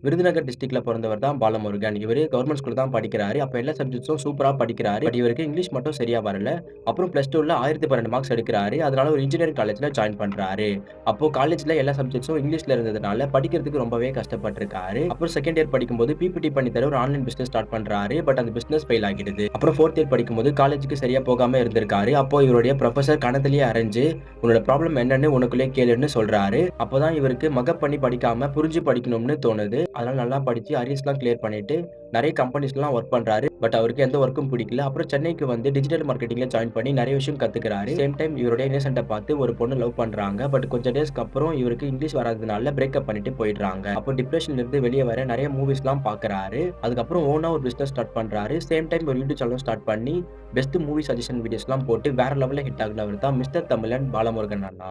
விருதுநகர் டிஸ்ட்ரிக்ட்ல பொறந்தவர் தான் பாலமுருகன். இவரு கவர்ன்மென்ட் ஸ்கூல்ல தான் படிக்கிறாரு. அப்ப எல்லா சப்ஜெக்ட்ஸும் சூப்பரா படிக்கிறாரு. பட் இவருக்கு இங்கிலீஷ் மட்டும் சரியா வரல. அப்புறம் பிளஸ் 2ல 1012 மார்க்ஸ் எடுக்குறாரு. அதனால ஒரு இன்ஜினியரிங் காலேஜ்ல ஜாயின் பண்றாரு. அப்போ காலேஜ்ல எல்லா சப்ஜெக்ட்ஸும் இங்கிலீஷ்ல இருந்ததுனால படிக்கிறதுக்கு ரொம்பவே கஷ்டப்பட்டுருக்காரு. அப்புறம் செகண்ட் இயர் படிக்கும்போது பிபிடி பண்ணி தர ஒரு ஆன்லைன் பிசினஸ் ஸ்டார்ட் பண்றாரு. பட் அந்த பிசினஸ் ஃபெயில் ஆகிடுது. அப்புறம் 4த் இயர் படிக்கும்போது காலேஜ்க்கு சரியா போகாம இருந்திருக்காரு. அப்போ இவருடைய புரொஃபசர் கனத்திலேயே அறைஞ்சு, "உன்னோட ப்ராப்ளம் என்னன்னு உனக்குள்ளயே கேளுன்னு" சொல்றாரு. அப்பதான் இவருக்கு மக்கப் பண்ணி படிக்காம புரிஞ்சு படிக்கணும்னு தோணுது. அதனால நல்லா படிச்சு அரியர்ஸ்லாம் கிளியர் பண்ணிட்டு நெறைய கம்பெனிஸ்லாம் ஒர்க் பண்றாரு. பட் அவருக்கு எந்த ஒர்க்கும் பிடிக்கல. அப்புறம் சென்னைக்கு வந்து டிஜிட்டல் மார்க்கெட்டிங்ல ஜாயின் பண்ணி நெறைய விஷயம் கத்துக்கிறாரு. சேம் டைம் இவருடைய இன்னசென்ட்ட பார்த்து ஒரு பொண்ணு லவ் பண்றாங்க. பட் கொஞ்சம் டேஸ்க்கு அப்புறம் இவருக்கு இங்கிலீஷ் வராததுனால பிரேக்கப் பண்ணிட்டு போயிடுறாங்க. அப்போ டிப்ரஷன்ல இருந்து வெளிய வர நெறைய மூவிஸ்லாம் பார்க்குறாரு. அதுக்கப்புறம் ஓனா ஒரு பிசினஸ் ஸ்டார்ட் பண்றாரு. சேம் டைம் ஒரு யூடியூப் சேனலும் ஸ்டார்ட் பண்ணி பெஸ்ட் மூவி சஜஷன் வீடியோஸ்லாம் போட்டு வேற லெவல்ல ஹிட் ஆகுனவர் தான் மிஸ்டர் தமிழன் பாலமுருகன் அண்ணா.